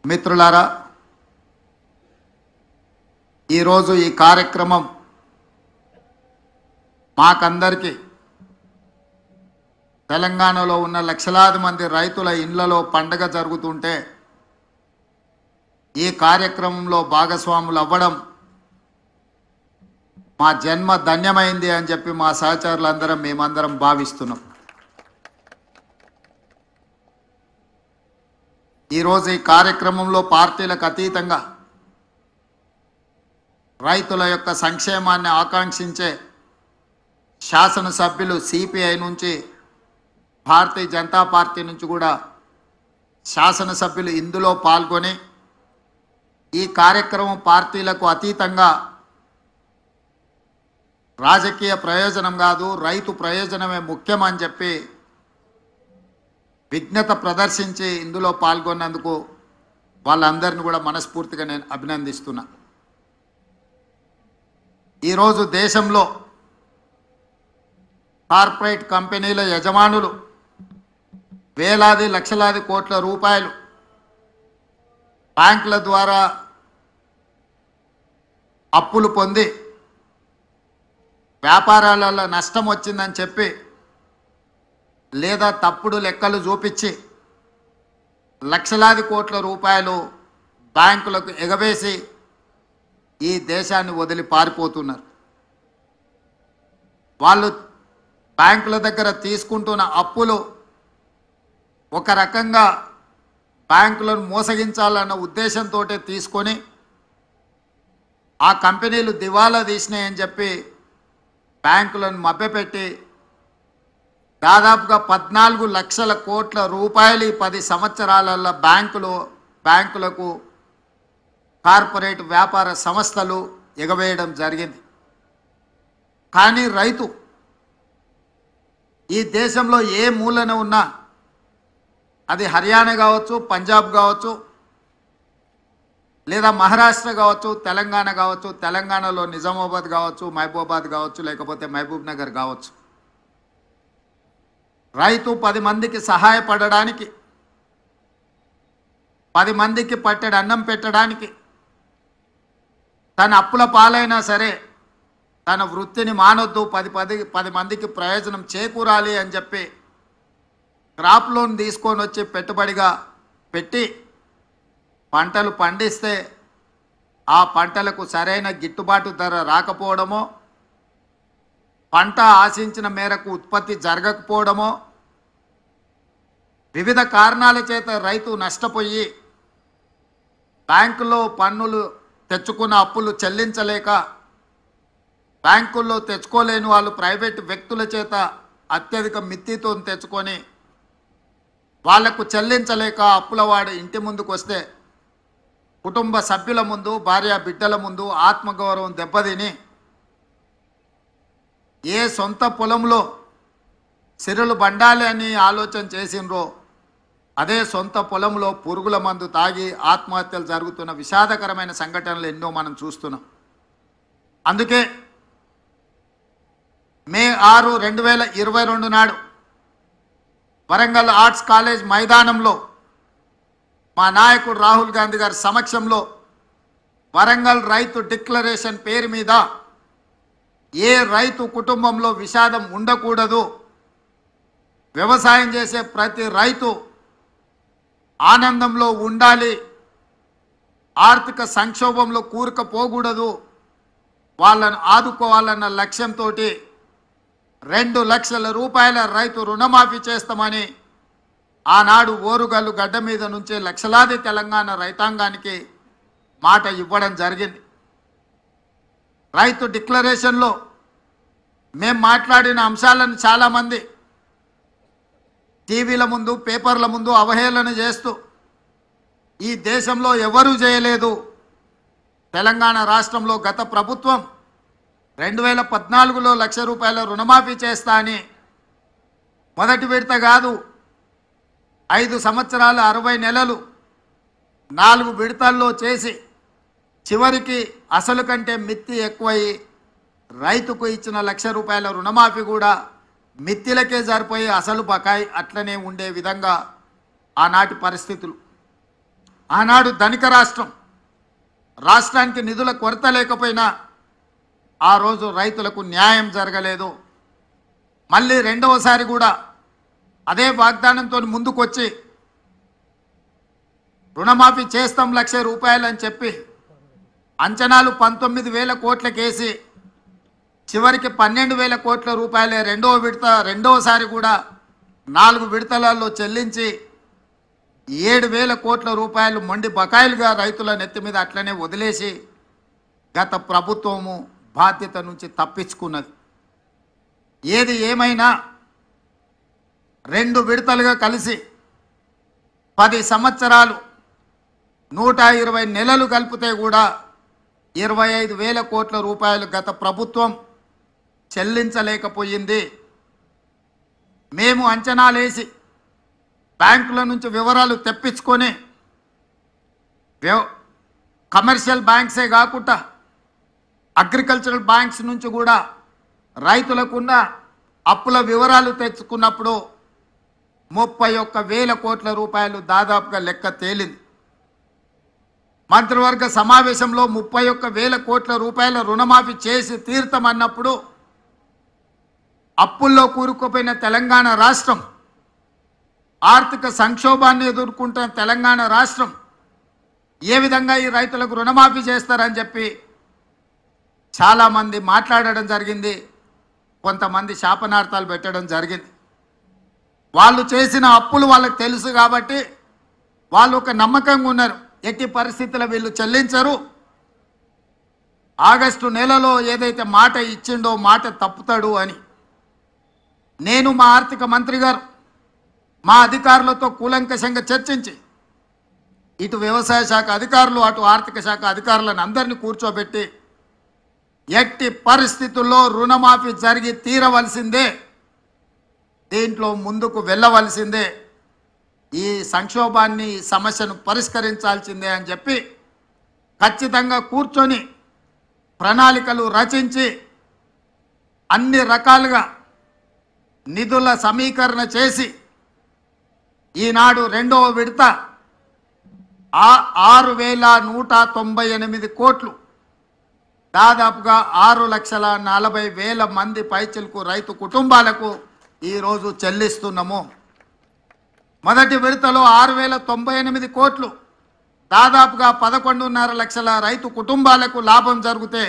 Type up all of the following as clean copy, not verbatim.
మిత్రులారా, ఈరోజు ఈ కార్యక్రమం మాకందరికీ తెలంగాణలో ఉన్న లక్షలాది మంది రైతుల ఇళ్లలో పండగ జరుగుతుంటే ఈ కార్యక్రమంలో భాగస్వాములు అవ్వడం మా జన్మ ధన్యమైంది అని చెప్పి మా సహచరులందరం మేమందరం భావిస్తున్నాం. ఈరోజు ఈ కార్యక్రమంలో పార్టీలకు అతీతంగా రైతుల యొక్క సంక్షేమాన్ని ఆకాంక్షించే శాసనసభ్యులు సిపిఐ నుంచి, భారతీయ జనతా పార్టీ నుంచి కూడా శాసనసభ్యులు ఇందులో పాల్గొని ఈ కార్యక్రమం పార్టీలకు అతీతంగా రాజకీయ ప్రయోజనం కాదు, రైతు ప్రయోజనమే ముఖ్యమని చెప్పి విజ్ఞత ప్రదర్శించి ఇందులో పాల్గొన్నందుకు వాళ్ళందరిని కూడా మనస్ఫూర్తిగా నేను అభినందిస్తున్నా. ఈరోజు దేశంలో కార్పొరేట్ కంపెనీల యజమానులు వేలాది లక్షలాది కోట్ల రూపాయలు బ్యాంకుల ద్వారా అప్పులు పొంది వ్యాపారాలలో నష్టం వచ్చిందని చెప్పి లేదా తప్పుడు లెక్కలు చూపించి లక్షలాది కోట్ల రూపాయలు బ్యాంకులకు ఎగవేసి ఈ దేశాన్ని వదిలి పారిపోతున్నారు. వాళ్ళు బ్యాంకుల దగ్గర తీసుకుంటున్న అప్పులు ఒక రకంగా బ్యాంకులను మోసగించాలన్న ఉద్దేశంతో తీసుకొని ఆ కంపెనీలు దివాలా తీసినాయని చెప్పి బ్యాంకులను మభ్యపెట్టి దాదాపుగా 14 లక్షల కోట్ల రూపాయలు 10 సంవత్సరాలలో బ్యాంకులకు కార్పొరేట్ వ్యాపార సంస్థలు ఎగవేయడం జరిగింది. కానీ రైతు ఈ దేశంలో ఏ మూలన ఉన్నా, అది హర్యానా కావచ్చు, పంజాబ్ కావచ్చు, లేదా మహారాష్ట్ర కావచ్చు, తెలంగాణ కావచ్చు, తెలంగాణలో నిజామాబాద్ కావచ్చు, మహబూబాబాద్ కావచ్చు, లేకపోతే మహబూబ్ నగర్ కావచ్చు, రైతు 10 మందికి సహాయపడడానికి, 10 మందికి పట్టెడు అన్నం పెట్టడానికి, తన అప్పుల పాలైనా సరే తన వృత్తిని మానొద్దు, 10 మందికి ప్రయోజనం చేకూరాలి అని చెప్పి క్రాప్ లోన్ తీసుకొని వచ్చి పెట్టుబడిగా పెట్టి పంటలు పండిస్తే ఆ పంటలకు సరైన గిట్టుబాటు ధర రాకపోవడమో, పంట ఆశించిన మేరకు ఉత్పత్తి జరగకపోవడమో, వివిధ కారణాల చేత రైతు నష్టపోయి బ్యాంకులో పన్నులు తెచ్చుకున్న అప్పులు చెల్లించలేక, బ్యాంకుల్లో తెచ్చుకోలేని వాళ్ళు ప్రైవేటు వ్యక్తుల చేత అత్యధిక మిత్తితో తెచ్చుకొని వాళ్లకు చెల్లించలేక అప్పులవాడు ఇంటి ముందుకు వస్తే కుటుంబ సభ్యుల ముందు, భార్య బిడ్డల ముందు ఆత్మగౌరవం దెబ్బతిని ఏ సొంత పొలంలో సిరులు బండాలి అని ఆలోచన చేసినరో అదే సొంత పొలంలో పురుగుల మందు తాగి ఆత్మహత్యలు జరుగుతున్న విషాదకరమైన సంఘటనలు ఎన్నో మనం చూస్తున్నాం. అందుకే మే 6, 2022 నాడు వరంగల్ ఆర్ట్స్ కాలేజ్ మైదానంలో మా నాయకుడు రాహుల్ గాంధీ గారి సమక్షంలో వరంగల్ రైతు డిక్లరేషన్ పేరు మీద ఏ రైతు కుటుంబంలో విషాదం ఉండకూడదు, వ్యవసాయం చేసే ప్రతి రైతు ఆనందంలో ఉండాలి, ఆర్థిక సంక్షోభంలో కూరుకుపోకూడదు, వాళ్ళను ఆదుకోవాలన్న లక్ష్యంతో 2 లక్షల రూపాయల రైతు రుణమాఫీ చేస్తామని ఆనాడు ఓరుగల్లు గడ్డ మీద నుంచే లక్షలాది తెలంగాణ రైతాంగానికి మాట ఇవ్వడం జరిగింది. రైతు డిక్లరేషన్లో మేము మాట్లాడిన అంశాలను చాలామంది టీవీల ముందు, పేపర్ల ముందు అవహేళన చేస్తూ ఈ దేశంలో ఎవరూ చేయలేదు, తెలంగాణ రాష్ట్రంలో గత ప్రభుత్వం 2014లో 1 లక్ష రూపాయల రుణమాఫీ చేస్తా అని మొదటి విడత కాదు, 5 సంవత్సరాలు 60 నెలలు 4 విడతల్లో చేసి చివరికి అసలు కంటే మిత్తి ఎక్కువయి రైతుకు ఇచ్చిన 1 లక్ష రూపాయల రుణమాఫీ కూడా మిత్తిలకే సరిపోయి అసలు బకాయి అట్లనే ఉండే విధంగా ఆనాటి పరిస్థితులు. ఆనాడు ధనిక రాష్ట్రం, రాష్ట్రానికి నిధుల కొరత లేకపోయినా ఆ రోజు రైతులకు న్యాయం జరగలేదు. మళ్ళీ రెండవసారి కూడా అదే వాగ్దానంతో ముందుకొచ్చి రుణమాఫీ చేస్తాం 1,00,000 రూపాయలు అని చెప్పి అంచనాలు 19,000 కోట్లకేసి చివరికి 12,000 కోట్ల రూపాయలే రెండవసారి కూడా 4 విడతలలో చెల్లించి 7,000 కోట్ల రూపాయలు మొండి బకాయిలుగా రైతుల నెత్తి మీద అట్లనే వదిలేసి గత ప్రభుత్వము బాధ్యత నుంచి తప్పించుకున్నది. ఏది ఏమైనా 2 విడతలుగా కలిసి 10 సంవత్సరాలు 120 నెలలు కలిపితే కూడా 25,000 కోట్ల రూపాయలు గత ప్రభుత్వం చెల్లించలేకపోయింది. మేము అంచనాలేసి బ్యాంకుల నుంచి వివరాలు తెప్పించుకొని కమర్షియల్ బ్యాంక్సే కాకుండా అగ్రికల్చరల్ బ్యాంక్స్ నుంచి కూడా రైతులకున్న అప్పుల వివరాలు తెచ్చుకున్నప్పుడు 31,000 కోట్ల రూపాయలు దాదాపుగా లెక్క తేలింది. మంత్రివర్గ సమావేశంలో 31,000 కోట్ల రూపాయల రుణమాఫీ చేసి తీర్థమన్నప్పుడు అప్పుల్లో కూరుకుపోయిన తెలంగాణ రాష్ట్రం, ఆర్థిక సంక్షోభాన్ని ఎదుర్కొంటున్న తెలంగాణ రాష్ట్రం ఏ విధంగా ఈ రైతులకు రుణమాఫీ చేస్తారని చెప్పి చాలామంది మాట్లాడడం జరిగింది. కొంతమంది శాపనార్థాలు పెట్టడం జరిగింది. వాళ్ళు చేసిన అప్పులు వాళ్ళకి తెలుసు కాబట్టి వాళ్ళు ఒక నమ్మకంగా ఉన్నారు, ఎట్టి పరిస్థితుల్లో వీళ్ళు చెల్లించరు, ఆగస్టు నెలలో ఏదైతే మాట ఇచ్చిండో మాట తప్పుతాడు అని. నేను మా ఆర్థిక మంత్రి గారు మా అధికారులతో కూలంకషంగా చర్చించి ఇటు వ్యవసాయ శాఖ అధికారులు అటు ఆర్థిక శాఖ అధికారులను అందరినీ కూర్చోబెట్టి ఎట్టి పరిస్థితుల్లో రుణమాఫీ జరిగి తీరవలసిందే, దీంట్లో ముందుకు వెళ్ళవలసిందే, ఈ సంక్షోభాన్ని ఈ సమస్యను పరిష్కరించాల్సిందే అని చెప్పి ఖచ్చితంగా కూర్చొని ప్రణాళికలు రచించి అన్ని రకాలుగా నిధుల సమీకరణ చేసి ఈనాడు రెండవ విడత 6,198 కోట్లు దాదాపుగా 6,40,000 మంది పైచిలకు రైతు కుటుంబాలకు ఈరోజు చెల్లిస్తున్నాము. మొదటి విడతలో 6,098 కోట్లు దాదాపుగా 11.5 లక్షల రైతు కుటుంబాలకు లాభం జరిగితే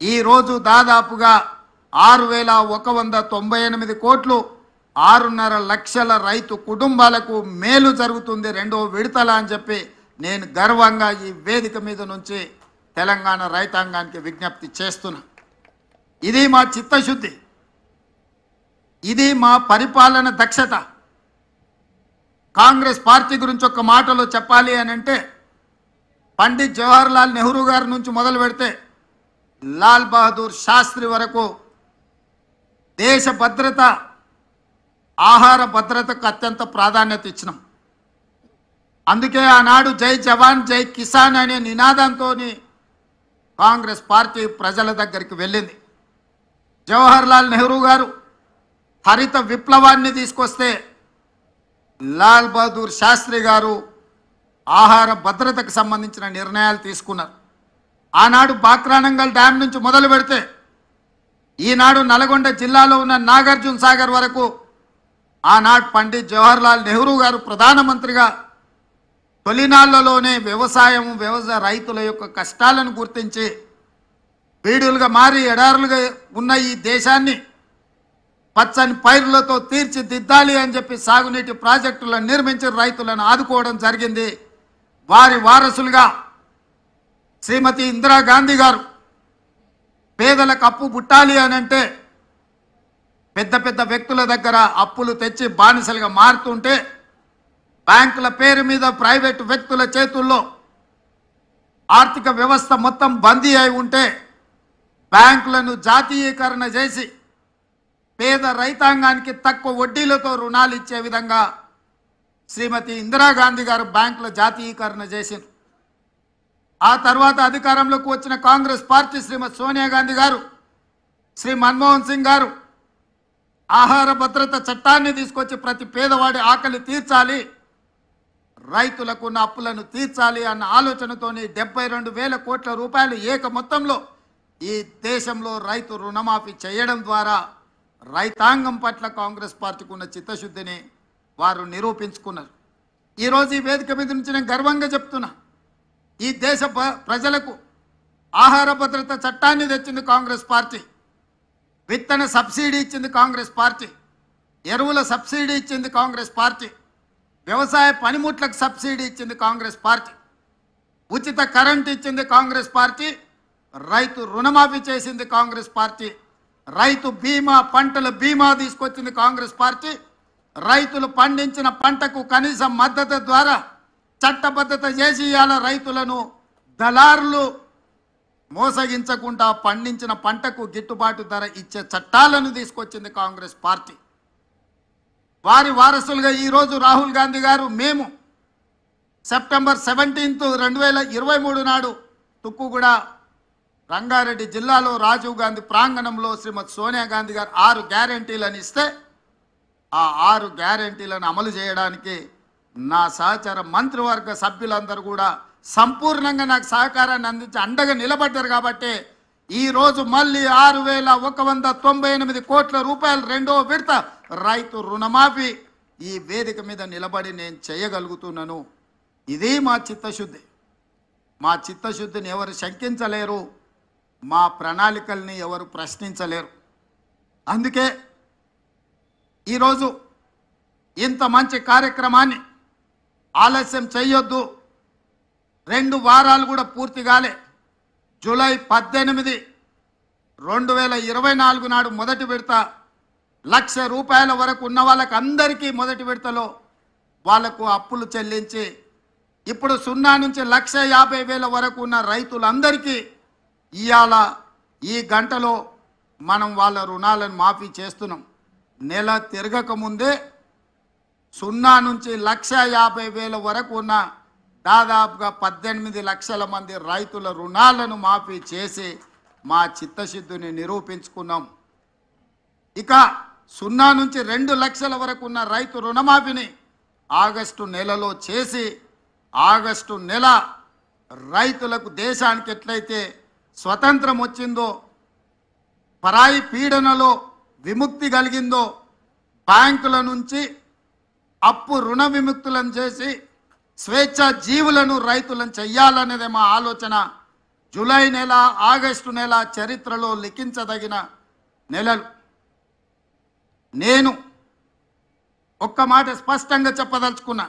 ఈరోజు దాదాపుగా 6,198 కోట్లు 6.5 లక్షల రైతు కుటుంబాలకు మేలు జరుగుతుంది రెండవ విడతల అని చెప్పి నేను గర్వంగా ఈ వేదిక మీద నుంచి తెలంగాణ రైతాంగానికి విజ్ఞప్తి చేస్తున్నా. ఇది మా చిత్తశుద్ధి, ఇది మా పరిపాలన దక్షత. కాంగ్రెస్ పార్టీ గురించి ఒక మాటలో చెప్పాలి అని అంటే పండిత్ జవహర్లాల్ నెహ్రూ గారి నుంచి మొదలు పెడితే లాల్ బహదూర్ శాస్త్రి వరకు దేశ భద్రత, ఆహార భద్రతకు అత్యంత ప్రాధాన్యత ఇచ్చినాం. అందుకే ఆనాడు జై జవాన్ జై కిసాన్ అనే నినాదంతో కాంగ్రెస్ పార్టీ ప్రజల దగ్గరికి వెళ్ళింది. జవహర్లాల్ నెహ్రూ గారు హరిత విప్లవాన్ని తీసుకొస్తే లాల్ బహదూర్ శాస్త్రి గారు ఆహార భద్రతకు సంబంధించిన నిర్ణయాలు తీసుకున్నారు. ఆనాడు బాక్రానంగల్ డ్యామ్ నుంచి మొదలు పెడితే ఈనాడు నల్గొండ జిల్లాలో ఉన్న నాగార్జున సాగర్ వరకు ఆనాడు పండిత్ జవహర్లాల్ నెహ్రూ గారు ప్రధానమంత్రిగా తొలినాళ్లలోనే వ్యవసాయ రైతుల యొక్క కష్టాలను గుర్తించి బీడులుగా మారి ఎడారులుగా ఉన్న ఈ దేశాన్ని పచ్చని పైరులతో తీర్చిదిద్దాలి అని చెప్పి సాగునీటి ప్రాజెక్టులను నిర్మించి రైతులను ఆదుకోవడం జరిగింది. వారి వారసులుగా శ్రీమతి ఇందిరాగాంధీ గారు పేదలకు అప్పు పుట్టాలి అని అంటే పెద్ద పెద్ద వ్యక్తుల దగ్గర అప్పులు తెచ్చి బానిసలుగా మారుతుంటే బ్యాంకుల పేరు మీద ప్రైవేటు వ్యక్తుల చేతుల్లో ఆర్థిక వ్యవస్థ మొత్తం బందీ అయి ఉంటే బ్యాంకులను జాతీయీకరణ చేసి పేద రైతాంగానికి తక్కువ వడ్డీలతో రుణాలు ఇచ్చే విధంగా శ్రీమతి ఇందిరాగాంధీ గారు బ్యాంకుల జాతీయీకరణ చేసింది. ఆ తర్వాత అధికారంలోకి వచ్చిన కాంగ్రెస్ పార్టీ శ్రీమతి సోనియా గాంధీ గారు, శ్రీ మన్మోహన్ సింగ్ గారు ఆహార భద్రత చట్టాన్ని తీసుకొచ్చి ప్రతి పేదవాడి ఆకలి తీర్చాలి, రైతులకు ఉన్న అప్పులను తీర్చాలి అన్న ఆలోచనతోని 72,000 కోట్ల రూపాయలు ఏక మొత్తంలో ఈ దేశంలో రైతు రుణమాఫీ చేయడం ద్వారా రైతాంగం పట్ల కాంగ్రెస్ పార్టీకి ఉన్న చిత్తశుద్ధిని వారు నిరూపించుకున్నారు. ఈరోజు ఈ వేదిక మీద నుంచి నేను గర్వంగా చెప్తున్నా, ఈ దేశ ప్రజలకు ఆహార భద్రత చట్టాన్ని తెచ్చింది కాంగ్రెస్ పార్టీ, విత్తన సబ్సిడీ ఇచ్చింది కాంగ్రెస్ పార్టీ, ఎరువుల సబ్సిడీ ఇచ్చింది కాంగ్రెస్ పార్టీ, వ్యవసాయ పనిముట్లకు సబ్సిడీ ఇచ్చింది కాంగ్రెస్ పార్టీ, ఉచిత కరెంట్ ఇచ్చింది కాంగ్రెస్ పార్టీ, రైతు రుణమాఫీ చేసింది కాంగ్రెస్ పార్టీ, రైతు బీమా పంటల బీమా తీసుకొచ్చింది కాంగ్రెస్ పార్టీ, రైతులు పండించిన పంటకు కనీస మద్దతు ద్వారా చట్టబద్ధత చేసి ఇవాళ రైతులను దళారులు మోసగించకుండా పండించిన పంటకు గిట్టుబాటు ధర ఇచ్చే చట్టాలను తీసుకొచ్చింది కాంగ్రెస్ పార్టీ. వారి వారసులుగా ఈరోజు రాహుల్ గాంధీ గారు మేము సెప్టెంబర్ 17, 2023 నాడు తుక్కుగూడ రంగారెడ్డి జిల్లాలో రాజీవ్ గాంధీ ప్రాంగణంలో శ్రీమతి సోనియా గాంధీ గారు 6 గ్యారెంటీలను ఇస్తే ఆ 6 గ్యారెంటీలను అమలు చేయడానికి నా సహచర మంత్రివర్గ సభ్యులందరూ కూడా సంపూర్ణంగా నాకు సహకారాన్ని అందించి అండగా నిలబడ్డారు. కాబట్టి ఈరోజు మళ్ళీ 6,198 కోట్ల రూపాయలు రెండో విడత రైతు రుణమాఫీ ఈ వేదిక మీద నిలబడి నేను చేయగలుగుతున్నాను. ఇది మా చిత్తశుద్ధి. మా చిత్తశుద్ధిని ఎవరు శంకించలేరు, మా ప్రణాళికల్ని ఎవరు ప్రశ్నించలేరు. అందుకే ఈరోజు ఇంత మంచి కార్యక్రమాన్ని ఆలస్యం చేయొద్దు. 2 వారాలు కూడా పూర్తి కాలే. జూలై 18, 2024 నాడు మొదటి విడత 1,00,000 రూపాయల వరకు ఉన్న వాళ్ళకి అందరికీ మొదటి విడతలో వాళ్లకు అప్పులు చెల్లించి ఇప్పుడు 0 నుంచి 1,50,000 వరకు ఉన్న రైతులందరికీ ఇవాళ ఈ గంటలో మనం వాళ్ళ రుణాలను మాఫీ చేస్తున్నాం. నెల తిరగక ముందే 0 నుంచి 1,50,000 వరకు ఉన్న దాదాపుగా 18 లక్షల మంది రైతుల రుణాలను మాఫీ చేసి మా చిత్తశుద్ధిని నిరూపించుకున్నాం. ఇక 0 నుంచి 2 లక్షల వరకు ఉన్న రైతు రుణమాఫీని ఆగస్టు నెలలో చేసి ఆగస్టు నెల రైతులకు దేశానికి ఎట్లయితే స్వతంత్రం వచ్చిందో, పరాయి పీడనలో విముక్తి కలిగిందో, బ్యాంకుల నుంచి అప్పు రుణ విముక్తులను చేసి స్వేచ్ఛ జీవులను రైతులను చెయ్యాలనేదే మా ఆలోచన. జూలై నెల, ఆగస్టు నెల చరిత్రలో లిఖించదగిన నెలలు. నేను ఒక్క మాట స్పష్టంగా చెప్పదలుచుకున్నా,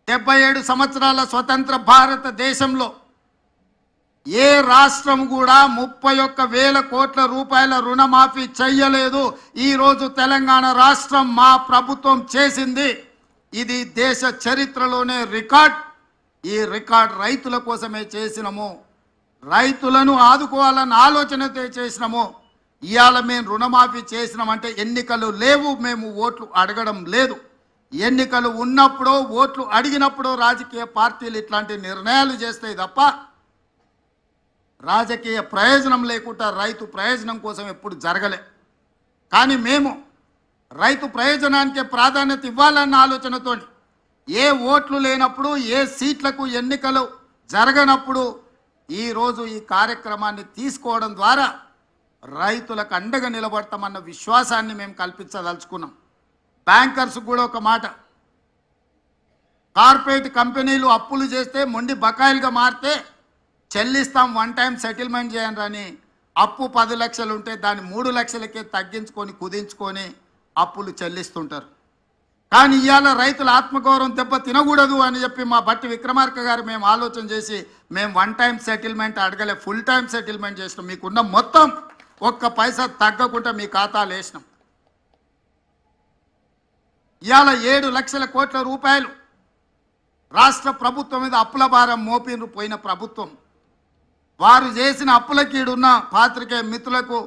77 సంవత్సరాల స్వతంత్ర భారతదేశంలో ఏ రాష్ట్రం కూడా 31,000 కోట్ల రూపాయల రుణమాఫీ చెయ్యలేదు. ఈరోజు తెలంగాణ రాష్ట్రం మా ప్రభుత్వం చేసింది. ఇది దేశ చరిత్రలోనే రికార్డ్. ఈ రికార్డ్ రైతుల కోసమే చేసినాము, రైతులను ఆదుకోవాలన్న ఆలోచనతో చేసినాము. ఇవాళ మేము రుణమాఫీ చేసినామంటే ఎన్నికలు లేవు, మేము ఓట్లు అడగడం లేదు. ఎన్నికలు ఉన్నప్పుడు ఓట్లు అడిగినప్పుడు రాజకీయ పార్టీలు ఇట్లాంటి నిర్ణయాలు చేస్తాయి తప్ప రాజకీయ ప్రయోజనం లేకుండా రైతు ప్రయోజనం కోసం ఎప్పుడు జరగలే. కానీ మేము రైతు ప్రయోజనానికే ప్రాధాన్యత ఇవ్వాలన్న ఆలోచనతో ఏ ఓట్లు లేనప్పుడు, ఏ సీట్లకు ఎన్నికలు జరగనప్పుడు ఈరోజు ఈ కార్యక్రమాన్ని తీసుకోవడం ద్వారా రైతులకు అండగా నిలబడతామన్న విశ్వాసాన్ని మేము కల్పించదలుచుకున్నాం. బ్యాంకర్స్ కూడా ఒక మాట, కార్పొరేట్ కంపెనీలు అప్పులు చేస్తే మొండి బకాయిలుగా మారితే చెల్లిస్తాం, 1 టైం సెటిల్మెంట్ చేయండి అని అప్పు 10 లక్షలు ఉంటే దాన్ని 3 లక్షలకే తగ్గించుకొని కుదించుకొని అప్పులు చెల్లిస్తుంటారు. కానీ ఇవాళ రైతుల ఆత్మగౌరవం దెబ్బ తినకూడదు అని చెప్పి మా బట్టి విక్రమార్క గారు మేము ఆలోచన చేసి మేము 1 టైం సెటిల్మెంట్ అడగలే, ఫుల్ టైం సెటిల్మెంట్ చేసినాం. మీకున్న మొత్తం 1 పైసా తగ్గకుండా మీ ఖాతాలు వేసినాం. ఇవాళ 7 లక్షల కోట్ల రూపాయలు రాష్ట్ర ప్రభుత్వం మీద అప్పుల భారం మోపిన పోయిన ప్రభుత్వం. వారు చేసిన అప్పులకి ఈడున్న పాత్రికేయ మిత్రులకు,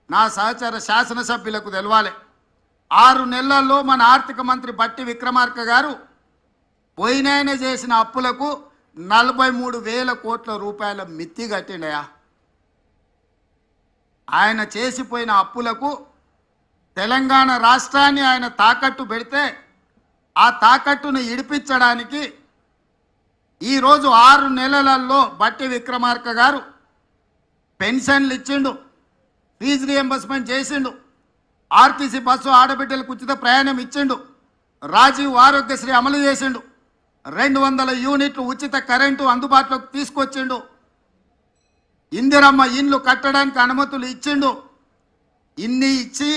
నా సహచర శాసనసభ్యులకు తెలవాలి. 6 నెలల్లో మన ఆర్థిక మంత్రి బట్టి విక్రమార్క గారు పోయినాయన చేసిన అప్పులకు 43,000 కోట్ల రూపాయల మిత్తి కట్టిండయా. ఆయన చేసిపోయిన అప్పులకు తెలంగాణ రాష్ట్రాన్ని ఆయన తాకట్టు పెడితే ఆ తాకట్టును ఇడిపించడానికి ఈరోజు 6 నెలలలో బట్టి విక్రమార్క గారు పెన్షన్లు ఇచ్చిండు, ఫీజు రియంబర్స్మెంట్ చేసిండు, ఆర్టీసీ బస్సు ఆడబిడ్డలకు ఉచిత ప్రయాణం ఇచ్చిండు, రాజీవ్ ఆరోగ్యశ్రీ అమలు చేసిండు, 200 యూనిట్లు ఉచిత కరెంటు అందుబాటులోకి తీసుకొచ్చిండు, ఇందిరమ్మ ఇండ్లు కట్టడానికి అనుమతులు ఇచ్చిండు. ఇన్ని ఇచ్చి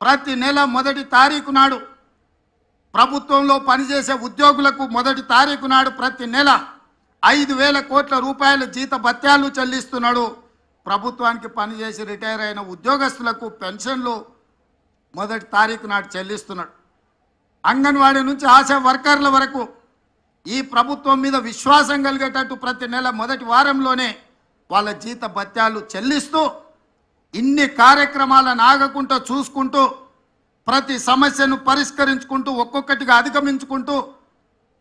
ప్రతి నెల 1వ తారీఖు నాడు ప్రభుత్వంలో పనిచేసే ఉద్యోగులకు 1వ తారీఖు నాడు ప్రతి నెల 5,000 కోట్ల రూపాయల జీత భత్యాలు చెల్లిస్తున్నాడు. ప్రభుత్వానికి పనిచేసి రిటైర్ అయిన ఉద్యోగస్తులకు పెన్షన్లు 1వ తారీఖు నాడు చెల్లిస్తున్నాడు. అంగన్వాడీ నుంచి ఆశా వర్కర్ల వరకు ఈ ప్రభుత్వం మీద విశ్వాసం కలిగేటట్టు ప్రతి నెల 1వ వారంలోనే వాళ్ళ జీత భత్యాలు చెల్లిస్తూ ఇన్ని కార్యక్రమాలను ఆగకుండా చూసుకుంటూ ప్రతి సమస్యను పరిష్కరించుకుంటూ ఒక్కొక్కటిగా అధిగమించుకుంటూ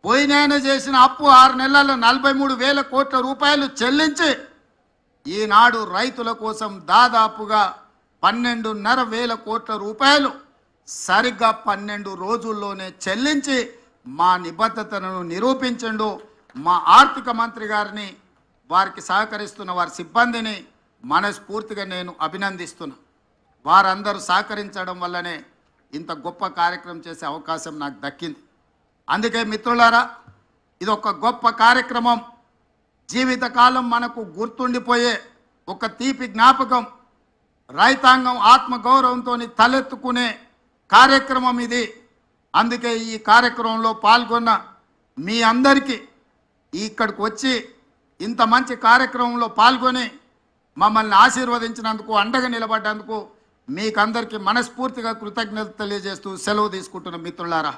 పోయినైనా చేసిన అప్పు 6 నెలల్లో 43,000 కోట్ల రూపాయలు చెల్లించి ఈనాడు రైతుల కోసం దాదాపుగా 12,500 కోట్ల రూపాయలు సరిగ్గా 12 రోజుల్లోనే చెల్లించి మా నిబద్ధతను నిరూపించండు. మా ఆర్థిక మంత్రి గారిని, వారికి సహకరిస్తున్న వారి సిబ్బందిని మనస్ఫూర్తిగా నేను అభినందిస్తున్నా. వారందరూ సహకరించడం వల్లనే ఇంత గొప్ప కార్యక్రమం చేసే అవకాశం నాకు దక్కింది. అందుకే మిత్రులారా, ఇది ఒక గొప్ప కార్యక్రమం, జీవితకాలం మనకు గుర్తుండిపోయే ఒక తీపి జ్ఞాపకం, రైతాంగం ఆత్మగౌరవంతో తలెత్తుకునే కార్యక్రమం ఇది. అందుకే ఈ కార్యక్రమంలో పాల్గొన్న మీ అందరికీ, ఇక్కడికి వచ్చి ఇంత మంచి కార్యక్రమంలో పాల్గొని మమ్మల్ని ఆశీర్వదించినందుకు, అండగా నిలబడ్డందుకు మీకందరికీ మనస్ఫూర్తిగా కృతజ్ఞతలు తెలియజేస్తూ సెలవు తీసుకుంటున్న మిత్రులారా.